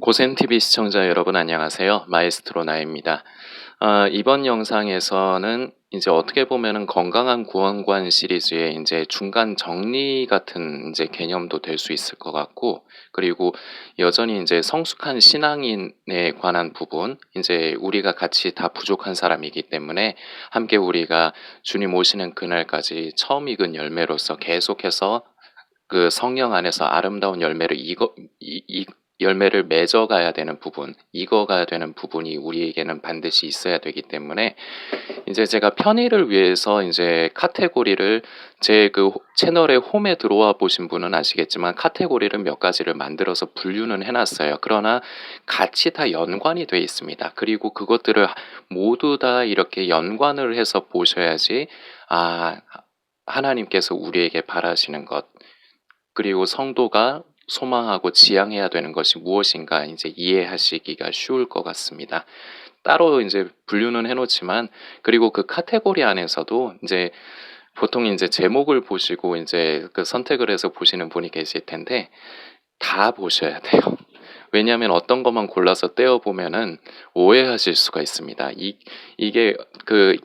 고센TV 시청자 여러분 안녕하세요. 마에스트로 나입니다. 이번 영상에서는 이제 어떻게 보면은 건강한 구원관 시리즈의 이제 중간 정리 같은 이제 개념도 될 수 있을 것 같고, 그리고 여전히 이제 성숙한 신앙인에 관한 부분, 이제 우리가 같이 다 부족한 사람이기 때문에 함께 우리가 주님 오시는 그날까지 처음 익은 열매로서 계속해서 그 성령 안에서 아름다운 열매를 열매를 맺어가야 되는 부분, 익어가야 되는 부분이 우리에게는 반드시 있어야 되기 때문에 이제 제가 편의를 위해서 이제 카테고리를 제 그 채널의 홈에 들어와 보신 분은 아시겠지만 카테고리를 몇 가지를 만들어서 분류는 해놨어요. 그러나 같이 다 연관이 돼 있습니다. 그리고 그것들을 모두 다 이렇게 연관을 해서 보셔야지 아, 하나님께서 우리에게 바라시는 것, 그리고 성도가 소망하고 지향해야 되는 것이 무엇인가 이제 이해하시기가 쉬울 것 같습니다. 따로 이제 분류는 해놓지만, 그리고 그 카테고리 안에서도 이제 보통 이제 제목을 보시고 이제 그 선택을 해서 보시는 분이 계실 텐데 다 보셔야 돼요. 왜냐하면 어떤 것만 골라서 떼어 보면은 오해하실 수가 있습니다. 이게 그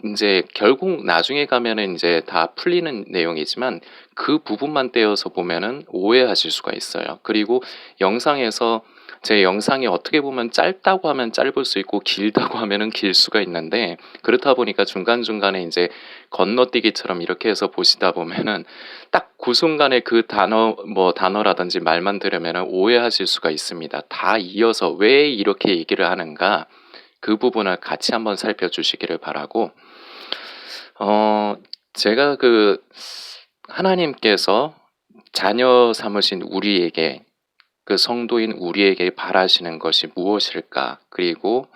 이제 결국 나중에 가면은 이제 다 풀리는 내용이지만 그 부분만 떼어서 보면은 오해하실 수가 있어요. 그리고 영상에서 제 영상이 어떻게 보면 짧다고 하면 짧을 수 있고 길다고 하면은 길 수가 있는데, 그렇다 보니까 중간중간에 이제 건너뛰기처럼 이렇게 해서 보시다 보면은 딱 그 순간에 그 단어라든지 말만 들으면은 오해하실 수가 있습니다. 다 이어서 왜 이렇게 얘기를 하는가, 그 부분을 같이 한번 살펴주시기를 바라고, 제가 하나님께서 자녀 삼으신 우리에게, 그 성도인 우리에게 바라시는 것이 무엇일까? 그리고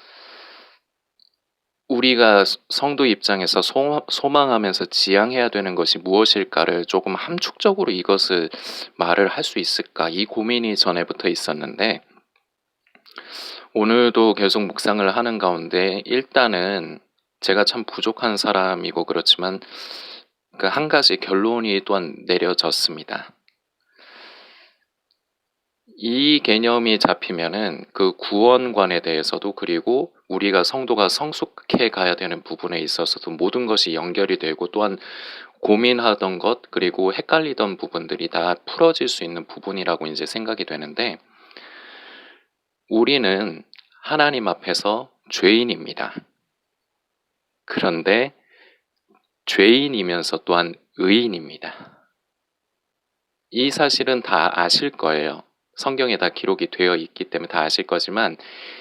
우리가 성도 입장에서 소망하면서 지향해야 되는 것이 무엇일까를 조금 함축적으로 이것을 말을 할 수 있을까? 이 고민이 전에부터 있었는데, 오늘도 계속 묵상을 하는 가운데 일단은 제가 참 부족한 사람이고 그렇지만 그 한 가지 결론이 또한 내려졌습니다. 이 개념이 잡히면은 그 구원관에 대해서도, 그리고 우리가 성도가 성숙해 가야 되는 부분에 있어서도 모든 것이 연결이 되고, 또한 고민하던 것 그리고 헷갈리던 부분들이 다 풀어질 수 있는 부분이라고 이제 생각이 되는데, 우리는 하나님 앞에서 죄인입니다. 그런데 죄인이면서 또한 의인입니다. 이 사실은 다 아실 거예요. 성경에 다 기록이 되어 있기 때문에 다 아실 거지만,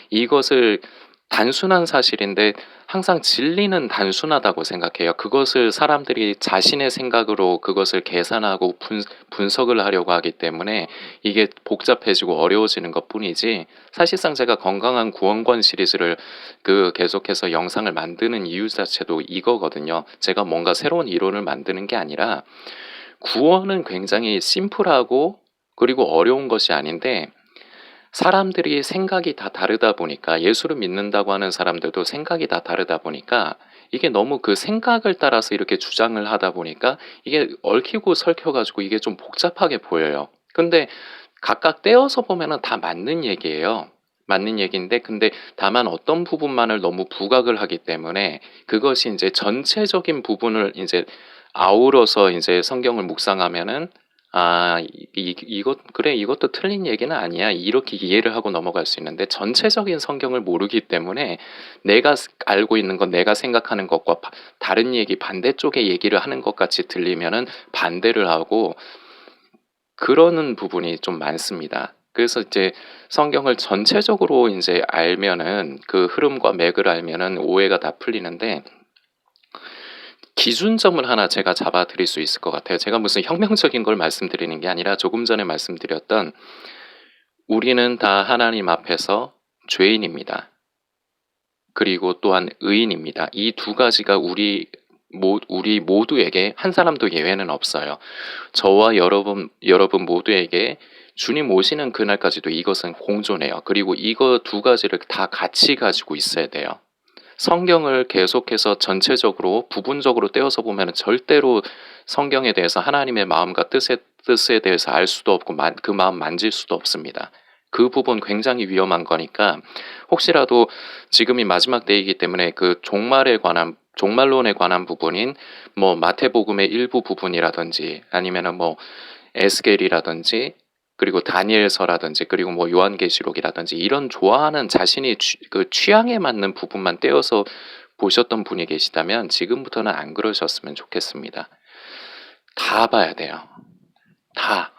이것을 단순한 사실인데 항상 진리는 단순하다고 생각해요. 그것을 사람들이 자신의 생각으로 그것을 계산하고 분석을 하려고 하기 때문에 이게 복잡해지고 어려워지는 것뿐이지, 사실상 제가 건강한 구원관 시리즈를 계속해서 영상을 만드는 이유 자체도 이거거든요. 제가 뭔가 새로운 이론을 만드는 게 아니라, 구원은 굉장히 심플하고 그리고 어려운 것이 아닌데, 사람들이 생각이 다 다르다 보니까, 예수를 믿는다고 하는 사람들도 생각이 다 다르다 보니까, 이게 너무 그 생각을 따라서 이렇게 주장을 하다 보니까 이게 얽히고 설켜가지고 이게 좀 복잡하게 보여요. 근데 각각 떼어서 보면은 다 맞는 얘기예요. 맞는 얘기인데, 근데 다만 어떤 부분만을 너무 부각을 하기 때문에 그것이 이제 전체적인 부분을 이제 아우러서 이제 성경을 묵상하면은 그래, 이것도 틀린 얘기는 아니야, 이렇게 이해를 하고 넘어갈 수 있는데, 전체적인 성경을 모르기 때문에 내가 알고 있는 것, 내가 생각하는 것과 다른 얘기, 반대쪽의 얘기를 하는 것 같이 들리면은 반대를 하고 그러는 부분이 좀 많습니다. 그래서 이제 성경을 전체적으로 이제 알면은, 그 흐름과 맥을 알면은 오해가 다 풀리는데, 기준점을 하나 제가 잡아 드릴 수 있을 것 같아요. 제가 무슨 혁명적인 걸 말씀드리는 게 아니라, 조금 전에 말씀드렸던 우리는 다 하나님 앞에서 죄인입니다. 그리고 또한 의인입니다. 이 두 가지가 우리 모두에게, 한 사람도 예외는 없어요. 저와 여러분 모두에게 주님 오시는 그날까지도 이것은 공존해요. 그리고 이거 두 가지를 다 같이 가지고 있어야 돼요. 성경을 계속해서 전체적으로 부분적으로 떼어서 보면 절대로 성경에 대해서, 하나님의 마음과 뜻에 대해서 알 수도 없고 그 마음 만질 수도 없습니다. 그 부분 굉장히 위험한 거니까 혹시라도 지금이 마지막 때이기 때문에 그 종말론에 관한 부분인 뭐 마태복음의 일부 부분이라든지 아니면은 뭐 에스겔이라든지 그리고 다니엘서라든지 그리고 뭐 요한계시록이라든지 이런 좋아하는 자신이 그 취향에 맞는 부분만 떼어서 보셨던 분이 계시다면 지금부터는 안 그러셨으면 좋겠습니다. 다 봐야 돼요. 다.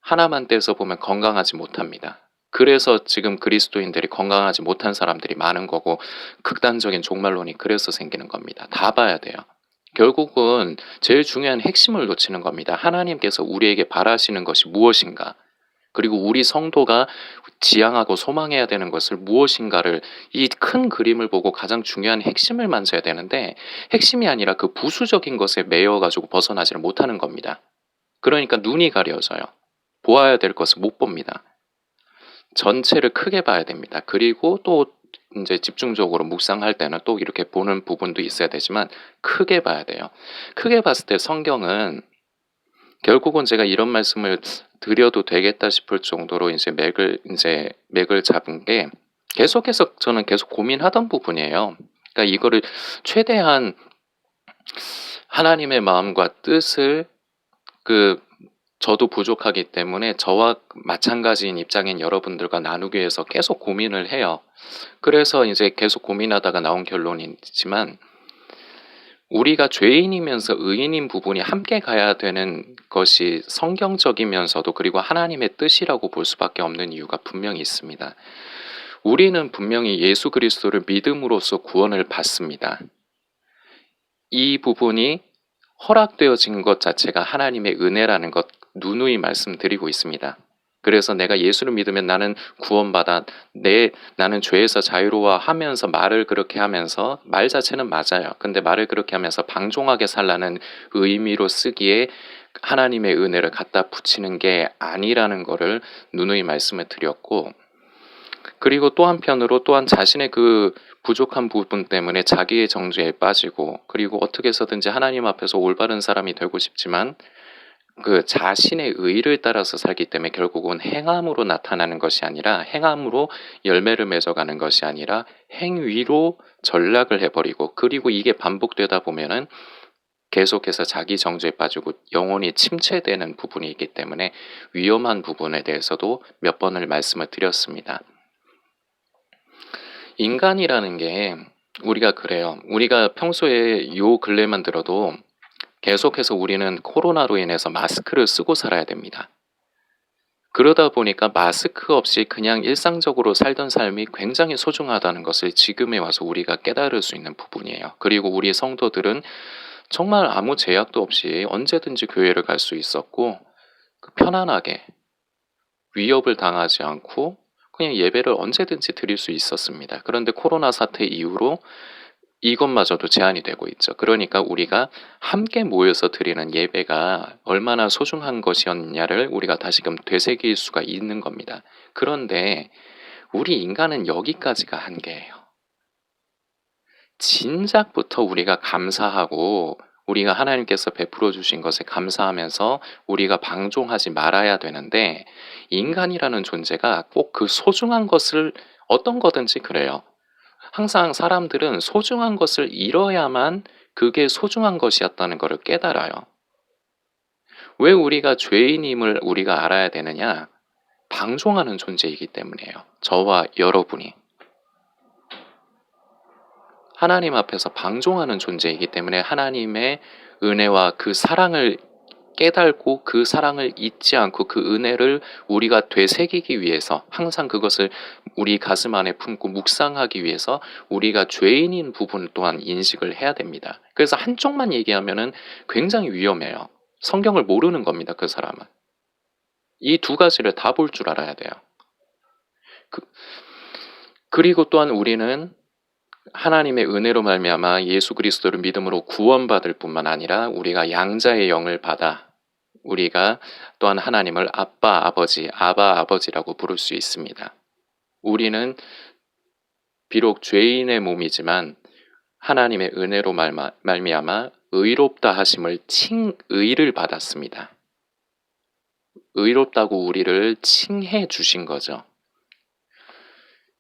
하나만 떼서 보면 건강하지 못합니다. 그래서 지금 그리스도인들이 건강하지 못한 사람들이 많은 거고 극단적인 종말론이 그래서 생기는 겁니다. 다 봐야 돼요. 결국은 제일 중요한 핵심을 놓치는 겁니다. 하나님께서 우리에게 바라시는 것이 무엇인가? 그리고 우리 성도가 지향하고 소망해야 되는 것을 무엇인가를 이 큰 그림을 보고 가장 중요한 핵심을 만져야 되는데 핵심이 아니라 그 부수적인 것에 매여 가지고 벗어나지를 못하는 겁니다. 그러니까 눈이 가려져요. 보아야 될 것을 못 봅니다. 전체를 크게 봐야 됩니다. 그리고 또 이제 집중적으로 묵상할 때는 또 이렇게 보는 부분도 있어야 되지만 크게 봐야 돼요. 크게 봤을 때 성경은 결국은 제가 이런 말씀을 드려도 되겠다 싶을 정도로 맥을 잡은 게 계속해서 저는 계속 고민하던 부분이에요. 그러니까 이거를 최대한 하나님의 마음과 뜻을 그 저도 부족하기 때문에 저와 마찬가지인 입장인 여러분들과 나누기 위해서 계속 고민을 해요. 그래서 이제 계속 고민하다가 나온 결론이지만 우리가 죄인이면서 의인인 부분이 함께 가야 되는 것이 성경적이면서도 그리고 하나님의 뜻이라고 볼 수밖에 없는 이유가 분명히 있습니다. 우리는 분명히 예수 그리스도를 믿음으로써 구원을 받습니다. 이 부분이 허락되어진 것 자체가 하나님의 은혜라는 것 누누이 말씀드리고 있습니다. 그래서 내가 예수를 믿으면 나는 구원받아 나는 죄에서 자유로워 하면서 말을 그렇게 하면서 말 자체는 맞아요. 근데 말을 그렇게 하면서 방종하게 살라는 의미로 쓰기에 하나님의 은혜를 갖다 붙이는 게 아니라는 거를 누누이 말씀을 드렸고 그리고 또 한편으로 또한 자신의 그 부족한 부분 때문에 자기의 정죄에 빠지고 그리고 어떻게 해서든지 하나님 앞에서 올바른 사람이 되고 싶지만 그 자신의 의를 따라서 살기 때문에 결국은 행함으로 나타나는 것이 아니라 행함으로 열매를 맺어가는 것이 아니라 행위로 전락을 해버리고 그리고 이게 반복되다 보면은 계속해서 자기 정죄에 빠지고 영혼이 침체되는 부분이 있기 때문에 위험한 부분에 대해서도 몇 번을 말씀을 드렸습니다. 인간이라는 게 우리가 그래요. 우리가 평소에 요 근래만 들어도 계속해서 우리는 코로나로 인해서 마스크를 쓰고 살아야 됩니다. 그러다 보니까 마스크 없이 그냥 일상적으로 살던 삶이 굉장히 소중하다는 것을 지금에 와서 우리가 깨달을 수 있는 부분이에요. 그리고 우리 성도들은 정말 아무 제약도 없이 언제든지 교회를 갈 수 있었고 편안하게 위협을 당하지 않고 그냥 예배를 언제든지 드릴 수 있었습니다. 그런데 코로나 사태 이후로 이것마저도 제한이 되고 있죠. 그러니까 우리가 함께 모여서 드리는 예배가 얼마나 소중한 것이었냐를 우리가 다시금 되새길 수가 있는 겁니다. 그런데 우리 인간은 여기까지가 한계예요. 진작부터 우리가 감사하고 우리가 하나님께서 베풀어 주신 것에 감사하면서 우리가 방종하지 말아야 되는데 인간이라는 존재가 꼭 그 소중한 것을 어떤 거든지 그래요. 항상 사람들은 소중한 것을 잃어야만 그게 소중한 것이었다는 것을 깨달아요. 왜 우리가 죄인임을 우리가 알아야 되느냐? 방종하는 존재이기 때문이에요. 저와 여러분이. 하나님 앞에서 방종하는 존재이기 때문에 하나님의 은혜와 그 사랑을 깨달고 그 사랑을 잊지 않고 그 은혜를 우리가 되새기기 위해서 항상 그것을 우리 가슴 안에 품고 묵상하기 위해서 우리가 죄인인 부분 또한 인식을 해야 됩니다. 그래서 한쪽만 얘기하면은 굉장히 위험해요. 성경을 모르는 겁니다. 그 사람은. 이 두 가지를 다 볼 줄 알아야 돼요. 그리고 또한 우리는 하나님의 은혜로 말미암아 예수 그리스도를 믿음으로 구원받을 뿐만 아니라 우리가 양자의 영을 받아 우리가 또한 하나님을 아빠 아버지 아바 아버지라고 부를 수 있습니다. 우리는 비록 죄인의 몸이지만 하나님의 은혜로 말미암아 의롭다 하심을 칭의를 받았습니다. 의롭다고 우리를 칭해 주신 거죠.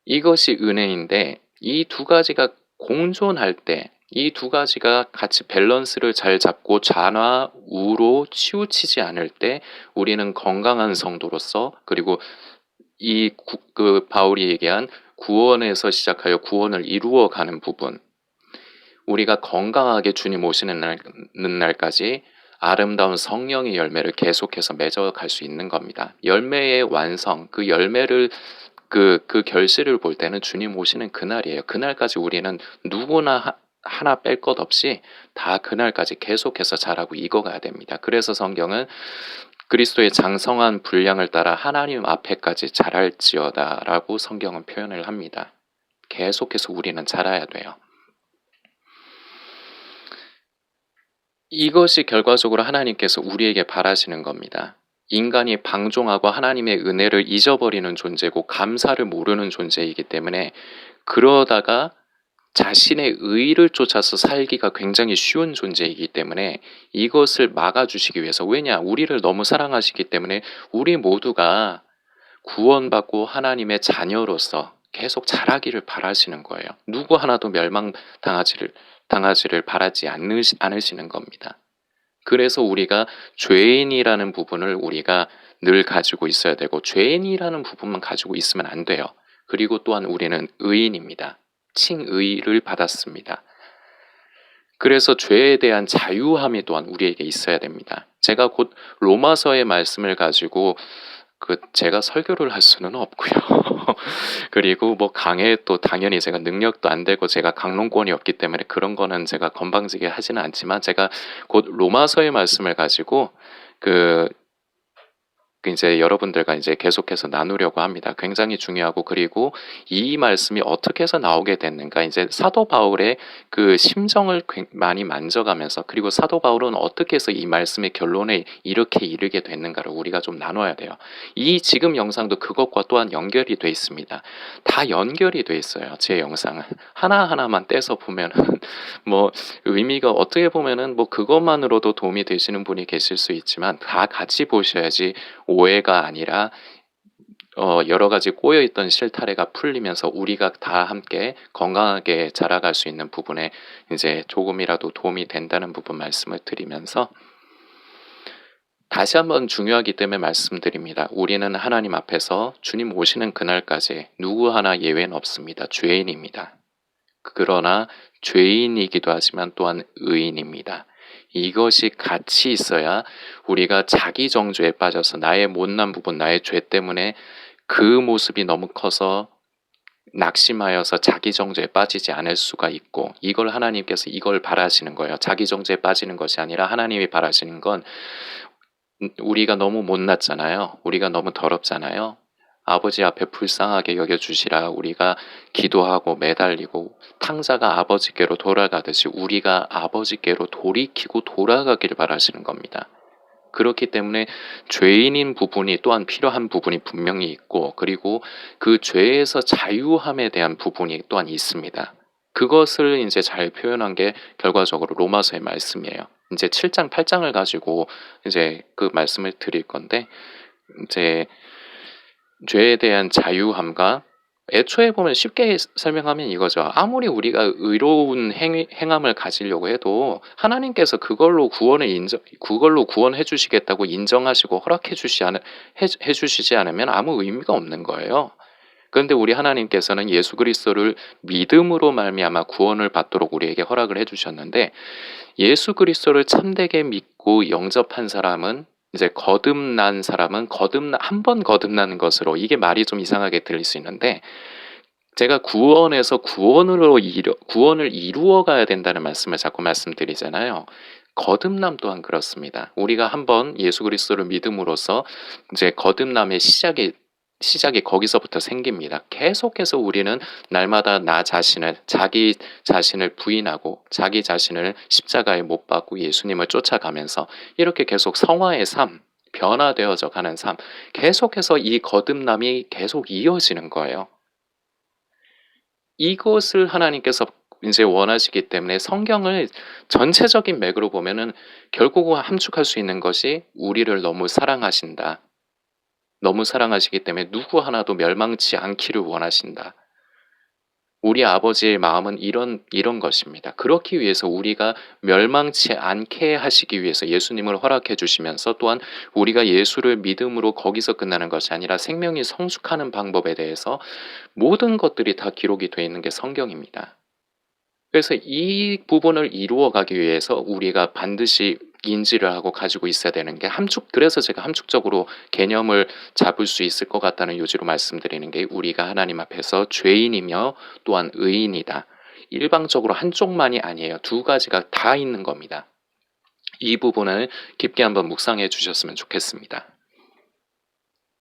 이것이 은혜인데 이 두 가지가 공존할 때 이 두 가지가 같이 밸런스를 잘 잡고 좌나 우로 치우치지 않을 때 우리는 건강한 성도로서 그리고 그 바울이 얘기한 구원에서 시작하여 구원을 이루어 가는 부분 우리가 건강하게 주님 오시는 날까지 아름다운 성령의 열매를 계속해서 맺어갈 수 있는 겁니다. 열매의 완성, 그 열매를 그 결실을 볼 때는 주님 오시는 그날이에요. 그날까지 우리는 누구나 하나 뺄 것 없이 다 그날까지 계속해서 자라고 익어가야 됩니다. 그래서 성경은 그리스도의 장성한 분량을 따라 하나님 앞에까지 자랄지어다라고 성경은 표현을 합니다. 계속해서 우리는 자라야 돼요. 이것이 결과적으로 하나님께서 우리에게 바라시는 겁니다. 인간이 방종하고 하나님의 은혜를 잊어버리는 존재고 감사를 모르는 존재이기 때문에 그러다가 자신의 의를 쫓아서 살기가 굉장히 쉬운 존재이기 때문에 이것을 막아주시기 위해서 왜냐? 우리를 너무 사랑하시기 때문에 우리 모두가 구원받고 하나님의 자녀로서 계속 자라기를 바라시는 거예요. 누구 하나도 당하지를 바라지 않으시는 겁니다. 그래서 우리가 죄인이라는 부분을 우리가 늘 가지고 있어야 되고 죄인이라는 부분만 가지고 있으면 안 돼요. 그리고 또한 우리는 의인입니다. 칭의를 받았습니다. 그래서 죄에 대한 자유함이 또한 우리에게 있어야 됩니다. 제가 곧 로마서의 말씀을 가지고 제가 설교를 할 수는 없고요. 그리고 뭐 강해 또 당연히 제가 능력도 안 되고 제가 강론권이 없기 때문에 그런 거는 제가 건방지게 하지는 않지만 제가 곧 로마서의 말씀을 가지고 이제 여러분들과 이제 계속해서 나누려고 합니다. 굉장히 중요하고 그리고 이 말씀이 어떻게 해서 나오게 됐는가 이제 사도 바울의 그 심정을 많이 만져가면서 그리고 사도 바울은 어떻게 해서 이 말씀의 결론에 이렇게 이르게 됐는가를 우리가 좀 나눠야 돼요. 이 지금 영상도 그것과 또한 연결이 돼 있습니다. 다 연결이 돼 있어요. 제 영상은 하나하나만 떼서 보면은 뭐 의미가 어떻게 보면은 뭐 그것만으로도 도움이 되시는 분이 계실 수 있지만 다 같이 보셔야지 오해가 아니라 여러 가지 꼬여있던 실타래가 풀리면서 우리가 다 함께 건강하게 자라갈 수 있는 부분에 이제 조금이라도 도움이 된다는 부분 말씀을 드리면서 다시 한번 중요하기 때문에 말씀드립니다. 우리는 하나님 앞에서 주님 오시는 그날까지 누구 하나 예외는 없습니다. 죄인입니다. 그러나 죄인이기도 하지만 또한 의인입니다. 이것이 같이 있어야 우리가 자기 정죄에 빠져서 나의 못난 부분, 나의 죄 때문에 그 모습이 너무 커서 낙심하여서 자기 정죄에 빠지지 않을 수가 있고 이걸 하나님께서 이걸 바라시는 거예요. 자기 정죄에 빠지는 것이 아니라 하나님이 바라시는 건 우리가 너무 못났잖아요. 우리가 너무 더럽잖아요. 아버지 앞에 불쌍하게 여겨주시라 우리가 기도하고 매달리고 탕자가 아버지께로 돌아가듯이 우리가 아버지께로 돌이키고 돌아가기를 바라시는 겁니다. 그렇기 때문에 죄인인 부분이 또한 필요한 부분이 분명히 있고 그리고 그 죄에서 자유함에 대한 부분이 또한 있습니다. 그것을 이제 잘 표현한 게 결과적으로 로마서의 말씀이에요. 이제 7장, 8장을 가지고 이제 그 말씀을 드릴 건데 이제 죄에 대한 자유함과 애초에 보면 쉽게 설명하면 이거죠. 아무리 우리가 의로운 행함을 가지려고 해도 하나님께서 그걸로 구원해 주시겠다고 인정하시고 해 주시지 않으면 아무 의미가 없는 거예요. 그런데 우리 하나님께서는 예수 그리스도를 믿음으로 말미암아 구원을 받도록 우리에게 허락을 해 주셨는데 예수 그리스도를 참되게 믿고 영접한 사람은 이제 거듭난 사람은 한 번 거듭나는 것으로 이게 말이 좀 이상하게 들릴 수 있는데 제가 구원에서 구원을 이루어 가야 된다는 말씀을 자꾸 말씀드리잖아요. 거듭남 또한 그렇습니다. 우리가 한번 예수 그리스도를 믿음으로써 이제 거듭남의 시작이 거기서부터 생깁니다. 계속해서 우리는 날마다 자기 자신을 부인하고 자기 자신을 십자가에 못 박고 예수님을 쫓아가면서 이렇게 계속 성화의 삶, 변화되어져 가는 삶, 계속해서 이 거듭남이 계속 이어지는 거예요. 이것을 하나님께서 이제 원하시기 때문에 성경을 전체적인 맥으로 보면은 결국은 함축할 수 있는 것이 우리를 너무 사랑하신다. 너무 사랑하시기 때문에 누구 하나도 멸망치 않기를 원하신다. 우리 아버지의 마음은 이런 것입니다. 그렇기 위해서 우리가 멸망치 않게 하시기 위해서 예수님을 허락해 주시면서 또한 우리가 예수를 믿음으로 거기서 끝나는 것이 아니라 생명이 성숙하는 방법에 대해서 모든 것들이 다 기록이 되어 있는 게 성경입니다. 그래서 이 부분을 이루어 가기 위해서 우리가 반드시 인지를 하고 가지고 있어야 되는 게 그래서 제가 함축적으로 개념을 잡을 수 있을 것 같다는 요지로 말씀드리는 게 우리가 하나님 앞에서 죄인이며 또한 의인이다. 일방적으로 한쪽만이 아니에요. 두 가지가 다 있는 겁니다. 이 부분을 깊게 한번 묵상해 주셨으면 좋겠습니다.